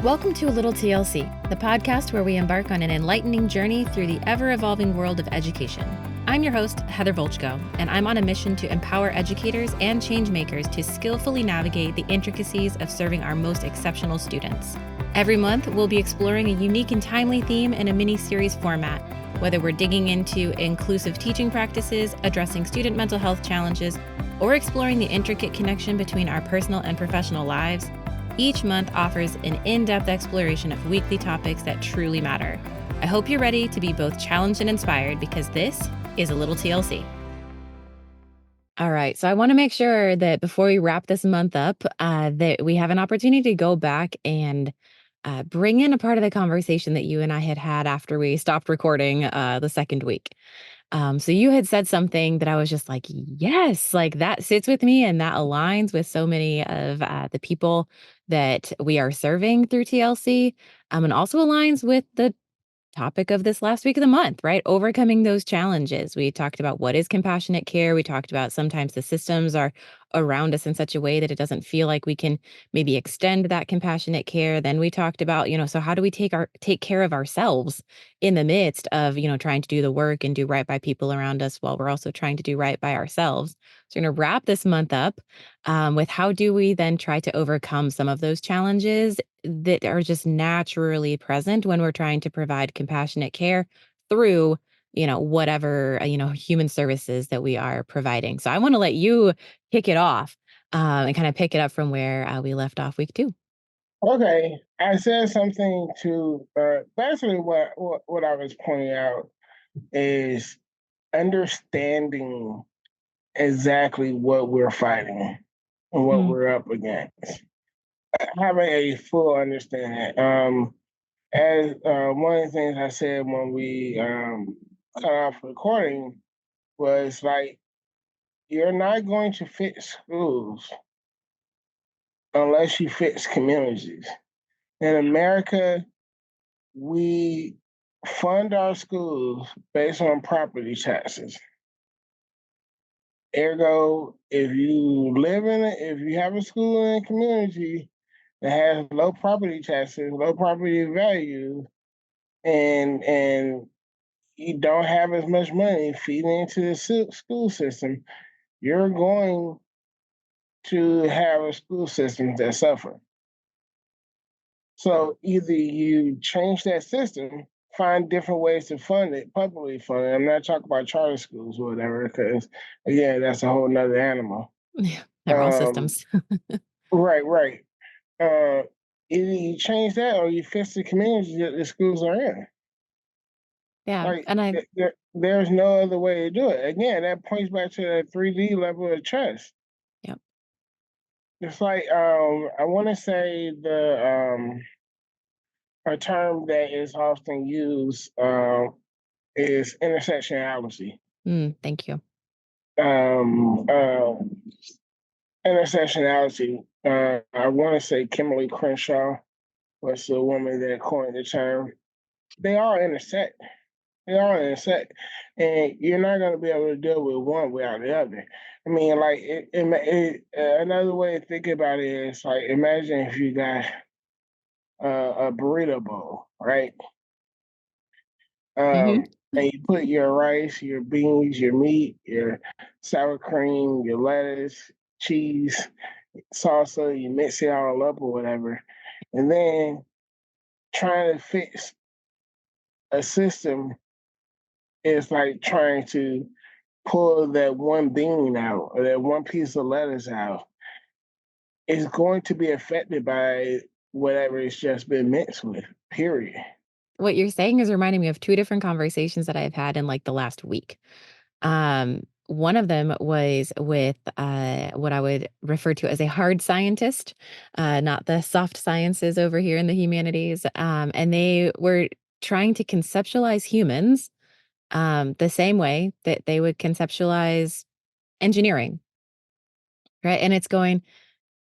Welcome to A Little TLC, the podcast where we embark on an enlightening journey through the ever-evolving world of education. I'm your host, Heather Volchko, and I'm on a mission to empower educators and change makers to skillfully navigate the intricacies of serving our most exceptional students. Every month, we'll be exploring a unique and timely theme in a mini-series format, whether we're digging into inclusive teaching practices, addressing student mental health challenges, or exploring the intricate connection between our personal and professional lives. Each month offers an in-depth exploration of weekly topics that truly matter. I hope you're ready to be both challenged and inspired because this is A Little TLC. All right, so I want to make sure that before we wrap this month up, that we have an opportunity to go back and bring in a part of the conversation that you and I had after we stopped recording the second week. So you had said something that I was just like, yes, like that sits with me and that aligns with so many of the people that we are serving through TLC, and also aligns with the topic of this last week of the month, right? Overcoming those challenges. We talked about what is compassionate care. We talked about sometimes the systems are around us in such a way that it doesn't feel like we can maybe extend that compassionate care. Then we talked about, so how do we take care of ourselves in the midst of, trying to do the work and do right by people around us while we're also trying to do right by ourselves. So we're going to wrap this month up with how do we then try to overcome some of those challenges that are just naturally present when we're trying to provide compassionate care through, whatever, human services that we are providing. So I want to let you kick it off and kind of pick it up from where we left off week 2. Okay, I said something to basically what I was pointing out is understanding exactly what we're fighting and what Mm, we're up against. Having a full understanding. As one of the things I said when we cut off recording was like, you're not going to fix schools unless you fix communities. In America, we fund our schools based on property taxes. Ergo, if you live in it, if you have a school in a community that has low property taxes, low property value, and you don't have as much money feeding into the school system, you're going to have a school system that suffer. So either you change that system, find different ways to fund it, publicly fund it. I'm not talking about charter schools or whatever, because again, that's a whole nother animal. yeah, they're all Um, systems. right, right. Uh, Either you change that or you fix the communities that the schools are in. Yeah, Like and I there's no other way to do it. Again, that points back to that 3D level of trust. yeah. It's like I want to say the a term that is often used is intersectionality. Thank you. Um, uh, Intersectionality. I want to say Kimberly Crenshaw was the woman that coined the term. They all intersect. They all intersect, and you're not going to be able to deal with one without the other. I mean, like another way to think about it is like imagine if you got a burrito bowl, right? Hmm. And you put your rice, your beans, your meat, your sour cream, your lettuce, cheese, salsa, you mix it all up or whatever. And then trying to fix a system is like trying to pull that one bean out or that one piece of lettuce out. It's going to be affected by whatever it's just been mixed with, period. What you're saying is reminding me of 2 different conversations that I've had in, like, the last week. One of them was with, what I would refer to as a hard scientist, not the soft sciences over here in the humanities, and they were trying to conceptualize humans, the same way that they would conceptualize engineering, right? And it's going,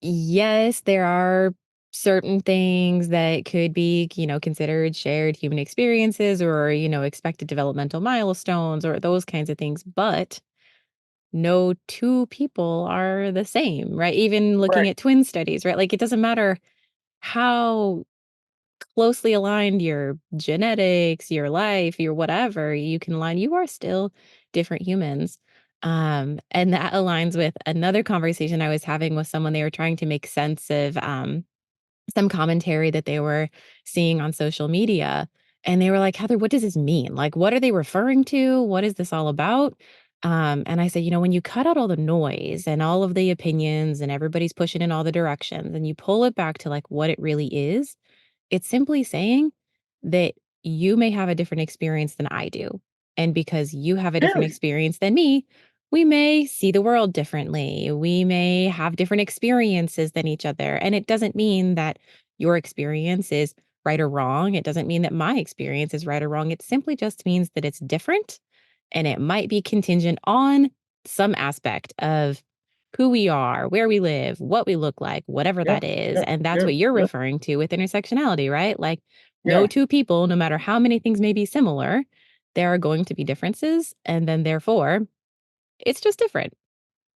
yes, there are certain things that could be, considered shared human experiences or, expected developmental milestones or those kinds of things, but no 2 people are the same, right? Even looking Right. at twin studies, right? Like, it doesn't matter how closely aligned your genetics, your life, your whatever you can align, you are still different humans. And that aligns with another conversation I was having with someone. They were trying to make sense of some commentary that they were seeing on social media. And they were like, Heather, what does this mean? Like, what are they referring to? What is this all about? And I said, when you cut out all the noise and all of the opinions and everybody's pushing in all the directions and you pull it back to like what it really is, it's simply saying that you may have a different experience than I do. And because you have a different Period. experience than me, we may see the world differently. We may have different experiences than each other. And it doesn't mean that your experience is right or wrong. It doesn't mean that my experience is right or wrong. It simply just means that it's different and it might be contingent on some aspect of who we are, where we live, what we look like, whatever Yep. that is. Yep. And that's Yep. what you're Yep. referring to with intersectionality, right? Like, no Yeah. two people, no matter how many things may be similar, there are going to be differences. And then, therefore, it's just different.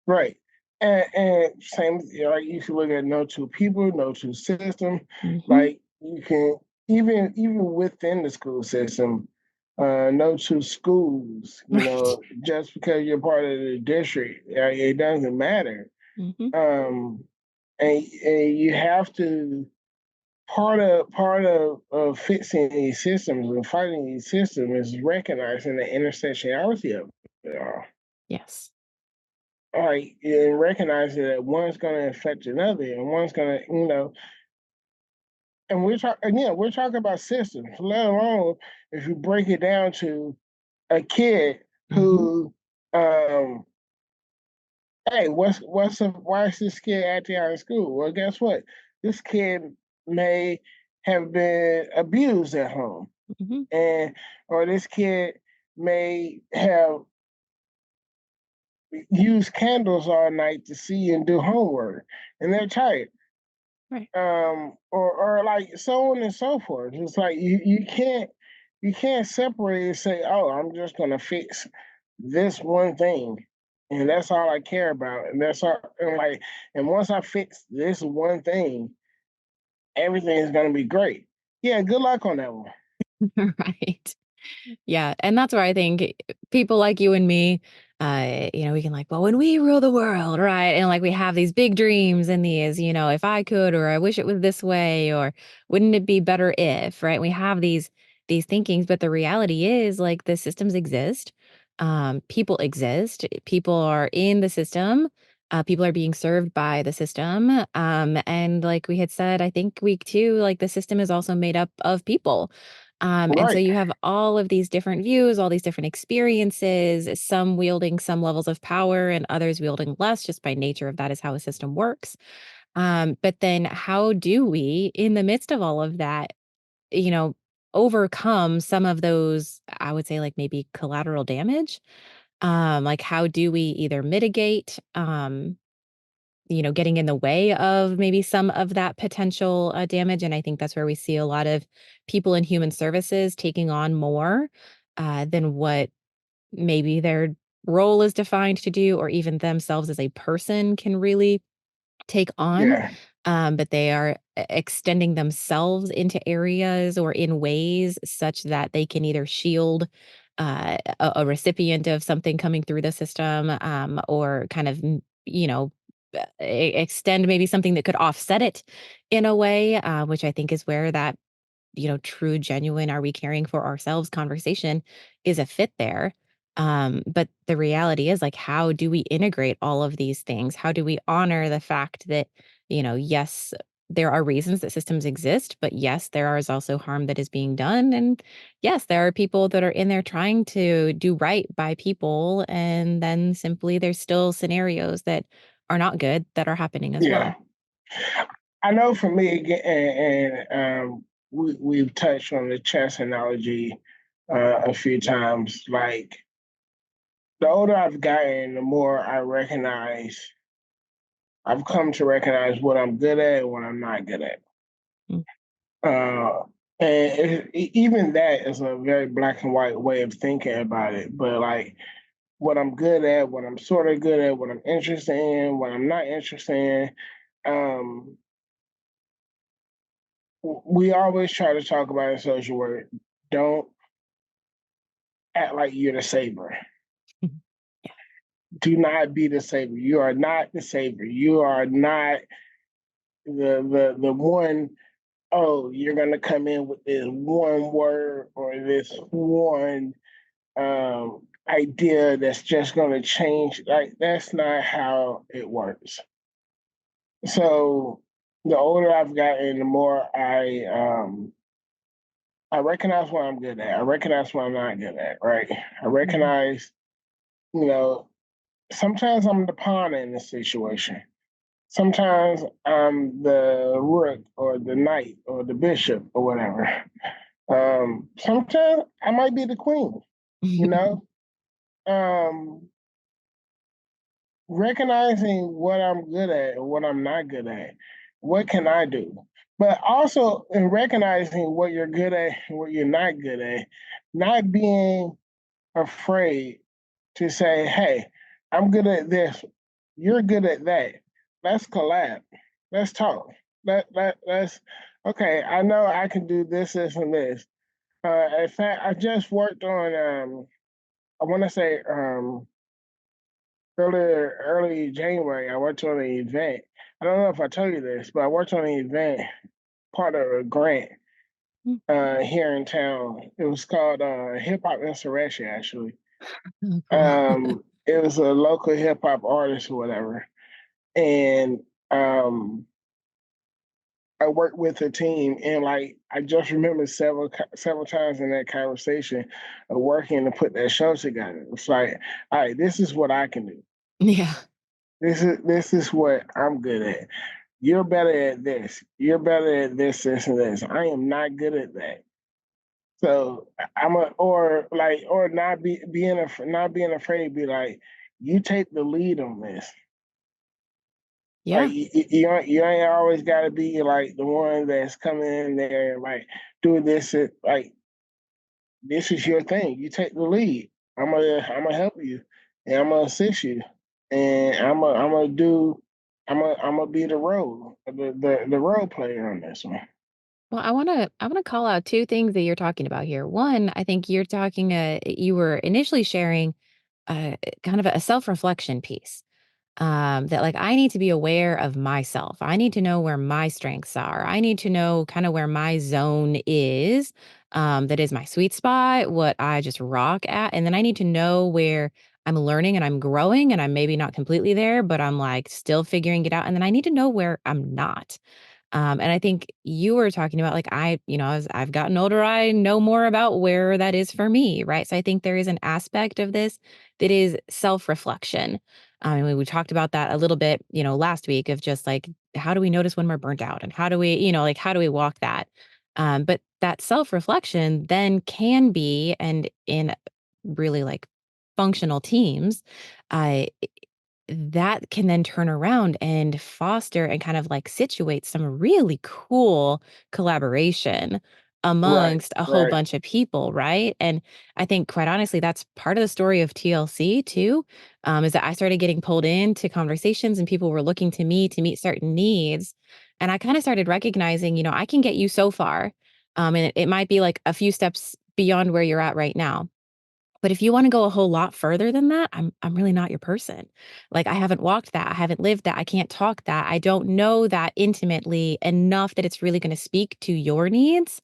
Right. And same, like you can look at no two people, no two system. Hmm. Like you can even within the school system, no two schools. Right. Just because you're part of the district, it doesn't matter. Hmm. Um, and you have to part of fixing these systems and fighting these systems is recognizing the intersectionality of it all. Yes. Like and recognizing that one's going to affect another, and one's going to, and we're talking about systems. Let alone if you break it down to a kid Hmm. who, um, hey, why is this kid acting out of school? Well, guess what? This kid may have been abused at home, Hmm. and or this kid may have used candles all night to see and do homework, and they're tired. Right. Or like so on and so forth. It's like you can't separate and say, oh, I'm just gonna fix this one thing, and that's all I care about, and that's all. And once I fix this one thing, everything is gonna be great. Yeah, good luck on that one. Right. Yeah, and that's where I think people like you and me, we can like, well, when we rule the world, right? And like we have these big dreams and these, if I could, or I wish it was this way, or wouldn't it be better if, right? We have these thinkings, but the reality is like the systems exist. People exist. People are in the system. People are being served by the system. And like we had said, I think week two, like the system is also made up of people. And so Right. you have all of these different views, all these different experiences, some wielding some levels of power and others wielding less, just by nature of that is how a system works. But then how do we, in the midst of all of that, you know, overcome some of those, I would say, like maybe collateral damage? Like how do we either mitigate getting in the way of maybe some of that potential damage. And I think that's where we see a lot of people in human services taking on more than what maybe their role is defined to do, or even themselves as a person can really take on. Yeah. But they are extending themselves into areas or in ways such that they can either shield a recipient of something coming through the system, or kind of, extend maybe something that could offset it in a way, which I think is where that true, genuine, are we caring for ourselves conversation is a fit there. But the reality is like, how do we integrate all of these things? How do we honor the fact that, yes, there are reasons that systems exist, but yes, there is also harm that is being done. And yes, there are people that are in there trying to do right by people. And then simply there's still scenarios that are not good that are happening as Yeah. well. I know for me, again, and we've touched on the chess analogy a few times. Like the older I've gotten, the more I've come to recognize what I'm good at and what I'm not good at. Mm. Uh, and even that is a very black and white way of thinking about it. But like what I'm good at, what I'm sort of good at, what I'm interested in, what I'm not interested in. Um, we always try to talk about in social work. Don't act like you're the savior. Do not be the savior. You are not the savior. You are not the one. Oh, you're gonna come in with this one word or this one idea that's just gonna change. Like that's not how it works. So the older I've gotten, the more I recognize what I'm good at. I recognize what I'm not good at. Right. I Mhm. recognize, you know, sometimes I'm the pawn in this situation. Sometimes I'm the rook or the knight or the bishop or whatever. Sometimes I might be the queen, you know? Um, Recognizing what I'm good at and what I'm not good at. What can I do? But also in recognizing what you're good at and what you're not good at, not being afraid to say, hey, I'm good at this, you're good at that. Let's collab. Let's talk. Let's okay, I know I can do this, and this. In fact, I just worked on I wanna say early January, I worked on an event. I don't know if I told you this, but I worked on an event, part of a grant here in town. It was called Hip Hop Insurrection, actually. Oh, cool. It was a local hip hop artist or whatever, and um, I worked with a team, and like I just remember several times in that conversation of working to put that show together. It's like, all right, this is what I can do. Yeah. This is what I'm good at. You're better at this. You're better at this, and this. I am not good at that. So I'm a or not not being afraid. Be like, you take the lead on this. Like Yeah. you ain't always got to be like the one that's coming in there and like doing this. Like this is your thing. You take the lead. I'm gonna help you, and I'm gonna assist you, and I'm gonna be the the role player on this one. Well, I wanna call out 2 things that you're talking about here. One, I think you were initially sharing, kind of a self-reflection piece. That like I need to be aware of myself. I need to know where my strengths are. I need to know kind of where my zone is. That is my sweet spot, what I just rock at. And then I need to know where I'm learning and I'm growing and I'm maybe not completely there, but I'm like still figuring it out. And then I need to know where I'm not. And I think you were talking about like as I've gotten older, I know more about where that is for me, right? So I think there is an aspect of this that is self-reflection. And we talked about that a little bit, last week of just like how do we notice when we're burnt out and how do we, like how do we walk that? But that self-reflection then can be, and in really like functional teams, uh, that can then turn around and foster and kind of like situate some really cool collaboration Right, amongst a whole right. bunch of people, right? And I think quite honestly, that's part of the story of TLC too, is that I started getting pulled into conversations and people were looking to me to meet certain needs. And I kind of started recognizing, I can get you so far. And it might be like a few steps beyond where you're at right now. But if you wanna go a whole lot further than that, I'm really not your person. Like, I haven't walked that, I haven't lived that, I can't talk that, I don't know that intimately enough that it's really gonna speak to your needs.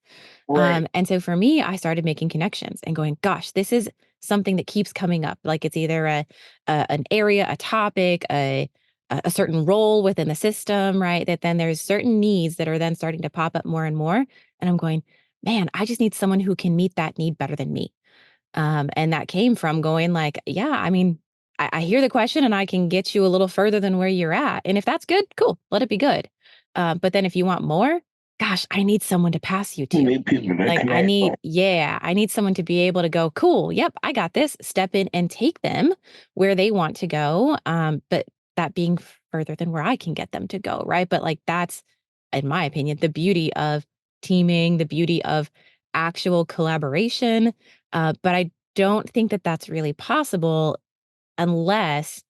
Right. And so for me, I started making connections and going, "Gosh, this is something that keeps coming up." Like, it's either an area, a topic, a certain role within the system, right? That then there's certain needs that are then starting to pop up more and more, and I'm going, "Man, I just need someone who can meet that need better than me." And that came from going like, yeah, I mean, I hear the question and I can get you a little further than where you're at. And if that's good, cool, let it be good. But then if you want more, gosh, I need someone to pass you You to. need people to Like connect with. I need someone to be able to go, cool, yep, I got this, step in and take them where they want to go. But that being further than where I can get them to go, right? But like that's, in my opinion, the beauty of teaming, the beauty of actual collaboration. But I don't think that that's really possible unless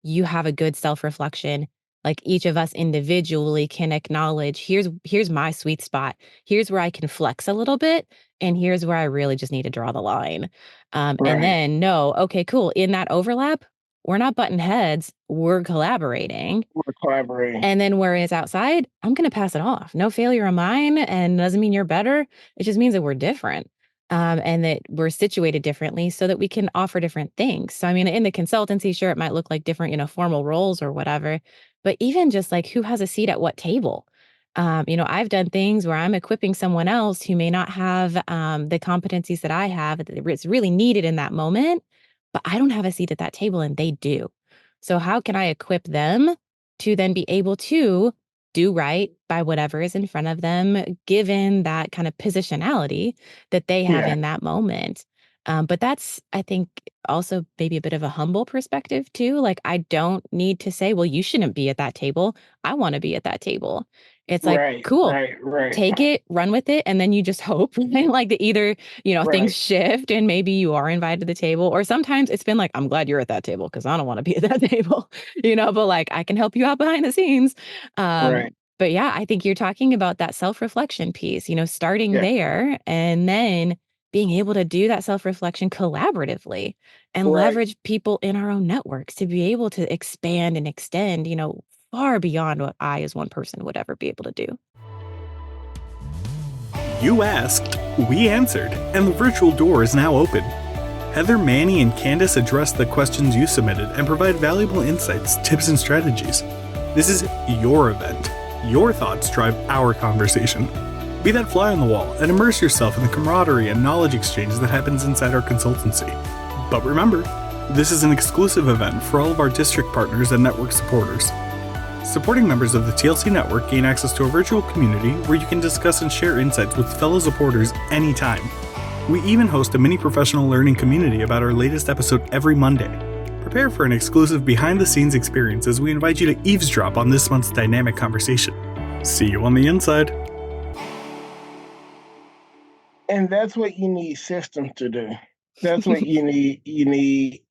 you have a good self reflection Like each of us individually can acknowledge, here's my sweet spot. Here's where I can flex a little bit, and here's where I really just need to draw the line. And Right. then no, okay, cool. In that overlap, we're not butting heads, we're collaborating. We're collaborating. And then whereas outside, I'm gonna pass it off. No failure of mine, and doesn't mean you're better. It just means that we're different, and that we're situated differently so that we can offer different things. So, I mean, in the consultancy, sure, it might look like different, formal roles or whatever, but even just like who has a seat at what table. I've done things where I'm equipping someone else who may not have the competencies that I have that it's really needed in that moment, but I don't have a seat at that table and they do. So, how can I equip them to then be able to do right by whatever is in front of them, given that kind of positionality that they have Yeah. in that moment. But that's, I think, also maybe a bit of a humble perspective too. Like, I don't need to say, well, you shouldn't be at that table. I want to be at that table. It's like, Right. cool, Right. Right. take it, run with it, and then you just hope, right? Like that either, things Right. shift and maybe you are invited to the table, or sometimes it's been like, I'm glad you're at that table because I don't want to be at that table, but like I can help you out behind the scenes. Um, Right. but yeah, I think you're talking about that self-reflection piece, starting Yeah. there and then being able to do that self-reflection collaboratively and Right. leverage people in our own networks to be able to expand and extend, far beyond what I as one person would ever be able to do. You asked, we answered, and the virtual door is now open. Heather, Manny, and Candace address the questions you submitted and provide valuable insights, tips, and strategies. This is your event. Your thoughts drive our conversation. Be that fly on the wall and immerse yourself in the camaraderie and knowledge exchange that happens inside our consultancy. But remember, this is an exclusive event for all of our district partners and network supporters. Supporting members of the TLC Network gain access to a virtual community where you can discuss and share insights with fellow supporters anytime. We even host a mini professional learning community about our latest episode every Monday. Prepare for an exclusive behind-the-scenes experience as we invite you to eavesdrop on this month's dynamic conversation. See you on the inside. And that's what you need systems to do. That's what you need. You need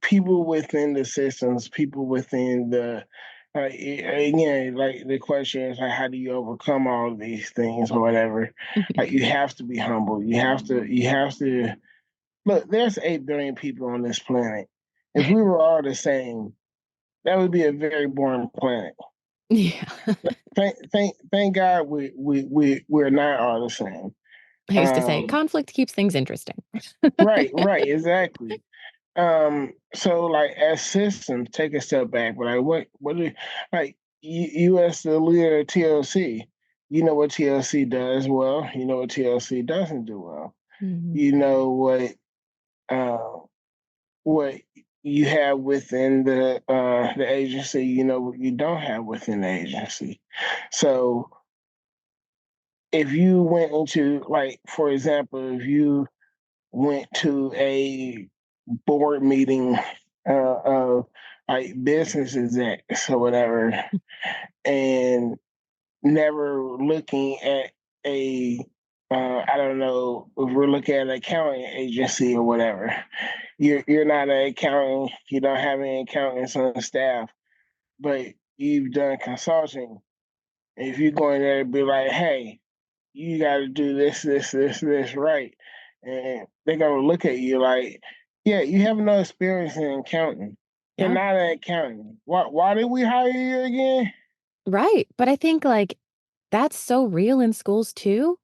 people within the systems, people within the again, like the question is like, how do you overcome all of these things or whatever? Like you have to be humble. You have to look, there's 8 billion people on this planet. If we were all the same, that would be a very boring planet. Yeah. Thank God we're not all the same. I used to say Um, conflict keeps things interesting. right, exactly. So like as systems, take a step back. But like, what do like you as the leader of TLC? You know what TLC does well. You know what TLC doesn't do well. Mhm. You know what you have within the agency. You know what you don't have within the agency. So if you went into like, for example, if you went to a board meeting of like business execs or whatever, and never looking at a I don't know if we're looking at an accounting agency or whatever. You're not an accountant. You don't have any accountants on staff, but you've done consulting. If you go in there and be like, hey, you got to do this right. And they're going to look at you like, yeah, you have no experience in accounting. You're Yeah. not an accountant. Why did we hire you again? Right. But I think like that's so real in schools too.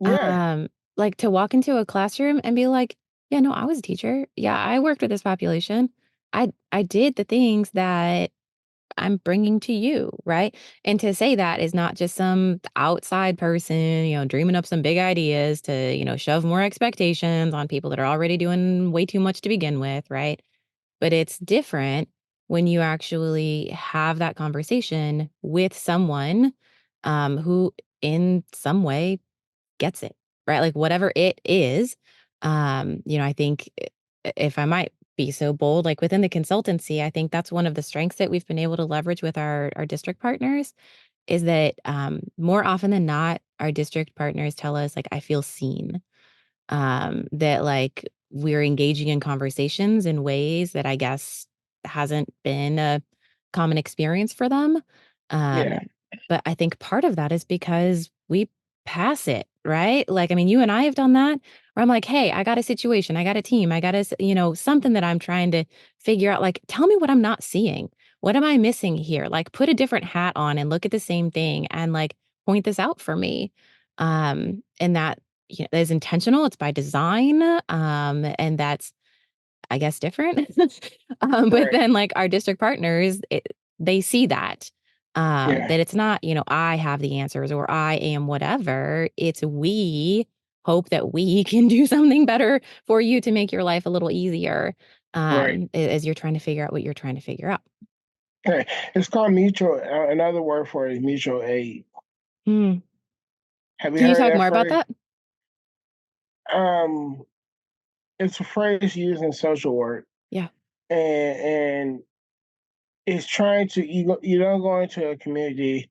Yeah, Um, like to walk into a classroom and be like, yeah, no, I was a teacher. Yeah, I worked with this population. I did the things that I'm bringing to you, right? And to say that is not just some outside person, dreaming up some big ideas to, shove more expectations on people that are already doing way too much to begin with, right? But it's different when you actually have that conversation with someone who, in some way, gets it, right? Like whatever it is, I think if I might be so bold, like within the consultancy, I think that's one of the strengths that we've been able to leverage with our district partners is that more often than not, our district partners tell us like, I feel seen, that like we're engaging in conversations in ways that I guess hasn't been a common experience for them. Yeah. Um, but I think part of that is because we pass it, right? Like, I mean, you and I have done that where I'm like, hey, I got a situation, I got a team, I got something that I'm trying to figure out. Like, tell me what I'm not seeing. What am I missing here? Like, put a different hat on and look at the same thing and like point this out for me. And that is intentional. It's by design. And that's, I guess, different. But Right. then, like, our district partners, they see that, Yeah. that it's not, I have the answers or I am whatever. It's we hope that we can do something better for you to make your life a little easier, Right. as you're trying to figure out what you're trying to figure out. Right. It's called mutual. Another word for it is mutual aid. Hmm. Have you Can you heard talk that more about phrase? that? Um, it's a phrase used in social work, Yeah. and it's trying to you don't go into a community.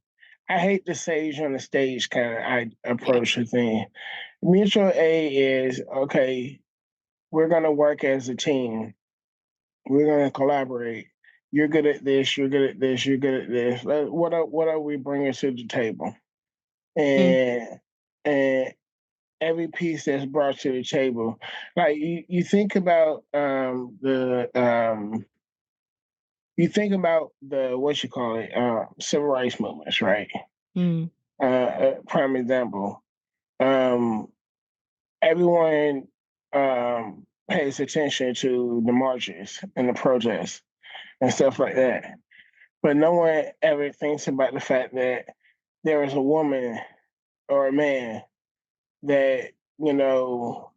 I hate the sage on the stage kind of I Yeah. approach the thing. Mutual aid is okay. We're gonna work as a team. We're gonna collaborate. You're good at this. You're good at this. You're good at this. What are we bringing to the table? Mm, And and every piece that's brought to the table, like you think about the you think about the what you call it civil rights movements, right? mm, Prime example. Um, Everyone pays attention to the marches and the protests and stuff like that. But no one ever thinks about the fact that there is a woman or a man that, you know,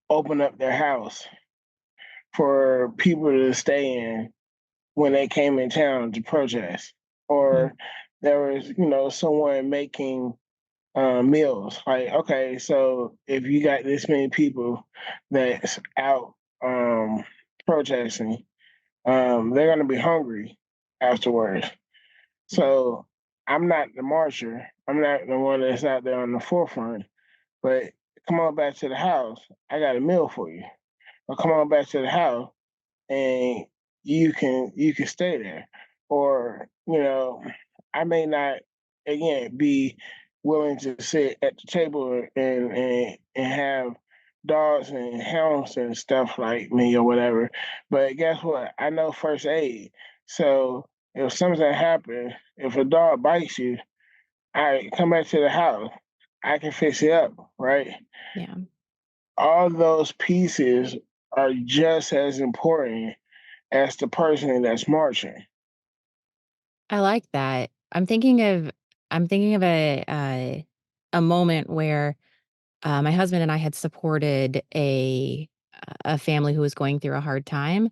opened up their house for people to stay in when they came in town to protest. mm, Or there was, someone making meals. Like, okay, so if you got this many people that's out protesting, they're going to be hungry afterwards. yeah. So I'm not the marcher. I'm not the one that's out there on the forefront. But come on back to the house. I got a meal for you. Or come on back to the house and you can stay there. Or, I may not again be willing to sit at the table and have dogs and hounds and stuff like me or whatever. But guess what? I know first aid. So if something happens, if a dog bites you, I come back to the house. I can fix it up, right? Yeah. All those pieces are just as important as the person that's marching. I like that. I'm thinking of a moment where my husband and I had supported a family who was going through a hard time.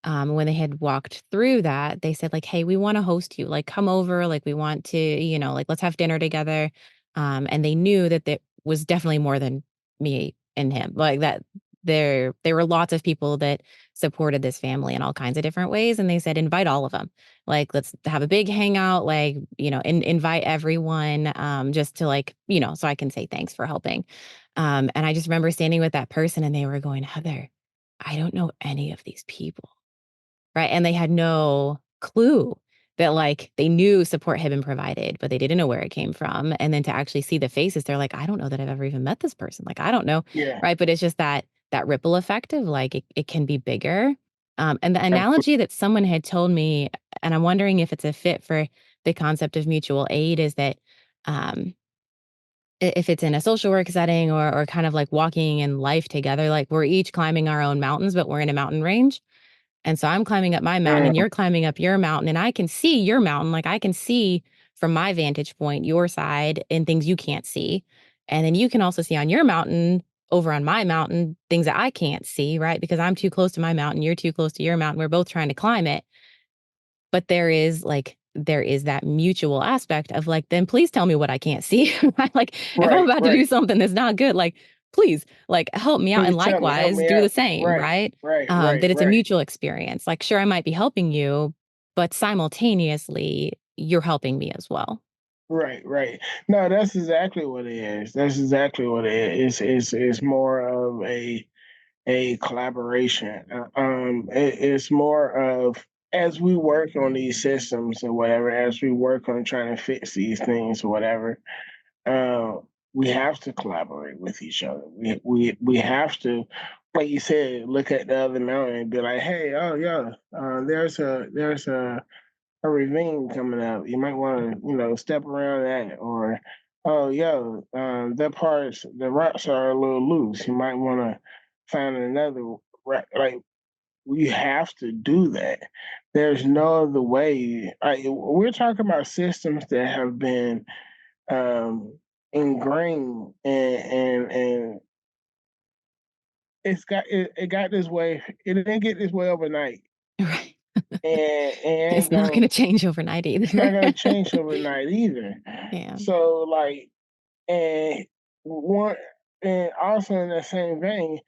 When they had walked through that, they said like, "Hey, we want to host you. Like, come over. Like, we want to, like, let's have dinner together." And they knew that there was definitely more than me and him. Like that, there were lots of people that supported this family in all kinds of different ways, and they said, "Invite all of them. Like, let's have a big hangout. Like, invite everyone, just to like, so I can say thanks for helping." And I just remember standing with that person, and they were going, "Heather, I don't know any of these people." Right, and they had no clue that, like, they knew support had been provided, but they didn't know where it came from, and then to actually see the faces, they're like, "I don't know that I've ever even met this person." Like, I don't know, Yeah. right? But it's just that ripple effect of, like, it can be bigger. And the Absolutely. analogy that someone had told me, and I'm wondering if it's a fit for the concept of mutual aid, is that, um, if it's in a social work setting or kind of like walking in life together, like, we're each climbing our own mountains, but we're in a mountain range. And so I'm climbing up my mountain and Mm, you're climbing up your mountain and I can see your mountain. Like I can see from my vantage point, your side and things you can't see. And then you can also see on your mountain, over on my mountain, things that I can't see, right? Because I'm too close to my mountain, you're too close to your mountain. We're both trying to climb it. But there is that mutual aspect of like, then please tell me what I can't see. Right? Like if I'm right, about to do right. something that's not good, like please, like help me out. And Please tell me, help likewise, me do the out. same, Right, right? right, right, That it's a right, mutual experience. Like, sure, I might be helping you, but simultaneously, you're helping me as well. right, right. No, that's exactly what it is. That's exactly what it is. It's more of a collaboration. It's more of as we work on these systems or whatever, as we work on trying to fix these things or whatever, uh, we have to collaborate with each other. We have to, like you said, look at the other mountain and be like, hey, oh yeah, there's a ravine coming up. You might want to, step around that, or oh yeah, the rocks are a little loose. You might want to find another rock. Like we have to do that. There's no other way. We're talking about systems that have been ingrained, and it got this way. It didn't get this way overnight, Right. and it It's ain't not going. gonna change overnight It's not either. gonna change overnight either. Yeah. So like, and one, and also in that same vein,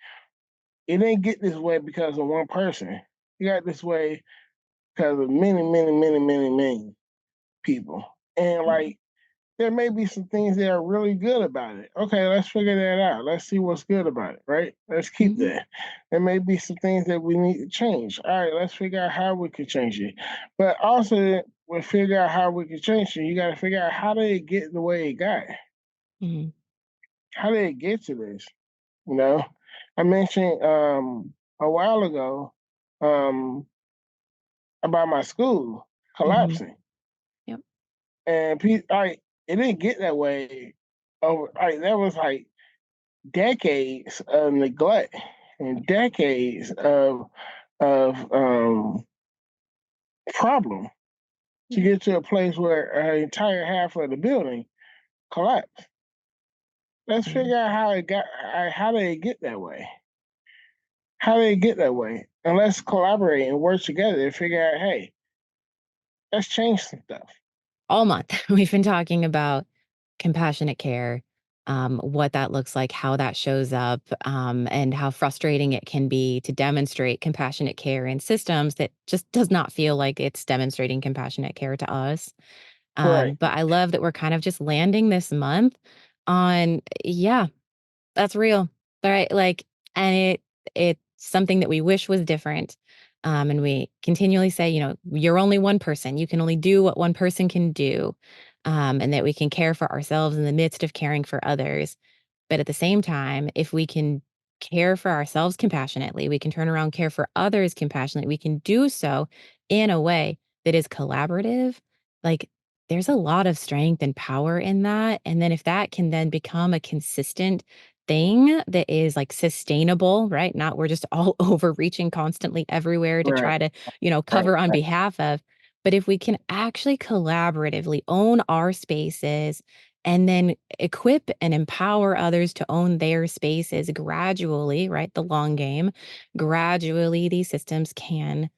it didn't get this way because of one person. It got this way because of many, many, many, many, many people. And Mhm. like, there may be some things that are really good about it. Okay, let's figure that out. Let's see what's good about it, right? Let's keep Mhm. that. There may be some things that we need to change. All right, let's figure out how we can change it. But also, we'll figure out how we can change it. You got to figure out how did it get the way it got? Mhm. How did it get to this? You know, I mentioned a while ago um, about my school Mhm. collapsing, Yep. and it didn't get that way. Over, that was like decades of neglect and decades of problem to Yeah. get to a place where an entire half of the building collapsed. Let's Yeah. figure out how did it get that way? How did it get that way? And let's collaborate and work together to figure out, hey, let's change some stuff. All month, we've been talking about compassionate care, what that looks like, how that shows up, and how frustrating it can be to demonstrate compassionate care in systems that just does not feel like it's demonstrating compassionate care to us. Right, But I love that we're kind of just landing this month on, yeah, that's real, right? Like, and it's something that we wish was different, and we continually say, "You're only one person. You can only do what one person can do," and that we can care for ourselves in the midst of caring for others. But at the same time, if we can care for ourselves compassionately, we can turn around, care for others compassionately, we can do so in a way that is collaborative. Like, there's a lot of strength and power in that. And then if that can then become a consistent thing that is like sustainable, right? Not we're just all overreaching constantly everywhere to right, try to, right, cover on right, behalf of. But if we can actually collaboratively own our spaces and then equip and empower others to own their spaces gradually, right? The long game. Gradually these systems can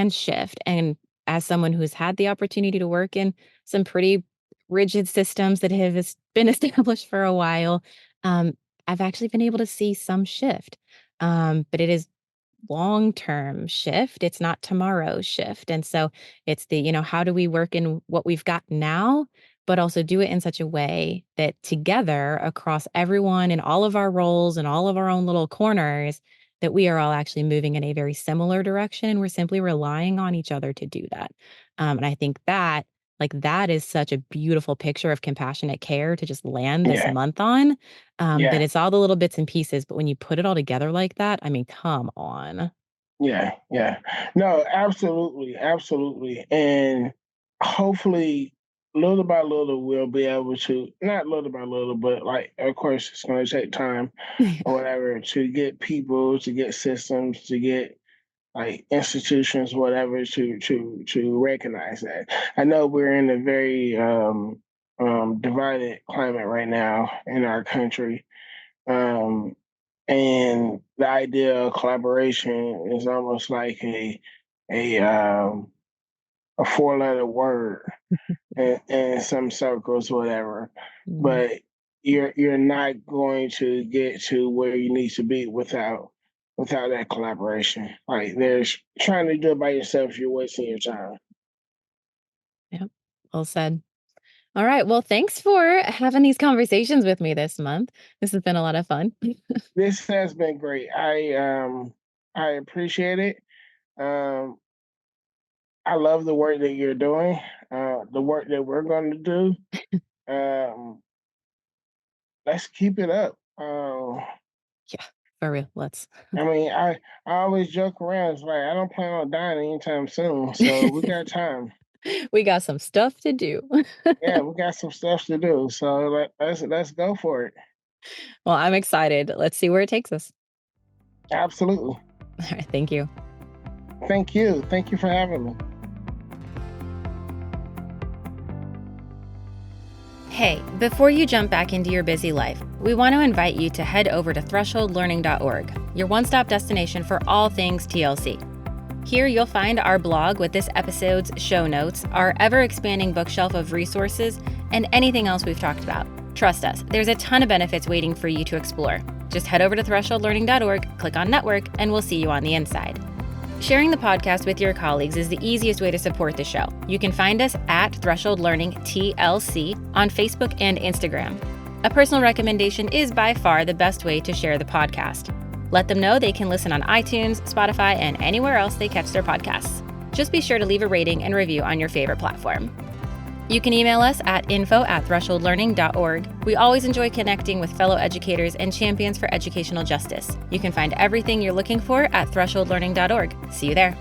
shift. And as someone who's had the opportunity to work in some pretty rigid systems that have been established for a while, I've actually been able to see some shift. But it is long-term shift. It's not tomorrow's shift. And so it's the, how do we work in what we've got now, but also do it in such a way that together across everyone in all of our roles and all of our own little corners, that we are all actually moving in a very similar direction. And we're simply relying on each other to do that. And I think that that is such a beautiful picture of compassionate care to just land this yeah, month on. That yeah, it's all the little bits and pieces, but when you put it all together like that, I mean, come on. yeah, yeah. No, absolutely, absolutely, and hopefully, little by little, we'll be able to not little by little, but like, of course, it's going to take time or whatever to get people, to get systems, to get like institutions, whatever, to recognize that. I know we're in a very divided climate right now in our country, um, and the idea of collaboration is almost like a um, a four-letter word in some circles, whatever. Mhm. But you're not going to get to where you need to be without that collaboration. Like there's trying to do it by yourself, you're wasting your time. Yep. Well said. All right. Well, thanks for having these conversations with me this month. This has been a lot of fun. This has been great. I appreciate it. Um, I love the work that you're doing. The work that we're going to do. Um, let's keep it up. Yeah, for real. Let's. I always joke around. It's like I don't plan on dying anytime soon, so we got time. We got some stuff to do. Yeah, we got some stuff to do. So let's go for it. Well, I'm excited. Let's see where it takes us. Absolutely. All right. Thank you. Thank you. Thank you for having me. Hey, before you jump back into your busy life, we want to invite you to head over to thresholdlearning.org, your one-stop destination for all things TLC. Here you'll find our blog with this episode's show notes, our ever-expanding bookshelf of resources, and anything else we've talked about. Trust us, there's a ton of benefits waiting for you to explore. Just head over to thresholdlearning.org, click on Network, and we'll see you on the inside. Sharing the podcast with your colleagues is the easiest way to support the show. You can find us at Threshold Learning TLC on Facebook and Instagram. A personal recommendation is by far the best way to share the podcast. Let them know they can listen on iTunes, Spotify, and anywhere else they catch their podcasts. Just be sure to leave a rating and review on your favorite platform. You can email us at info@thresholdlearning.org. We always enjoy connecting with fellow educators and champions for educational justice. You can find everything you're looking for at thresholdlearning.org. See you there.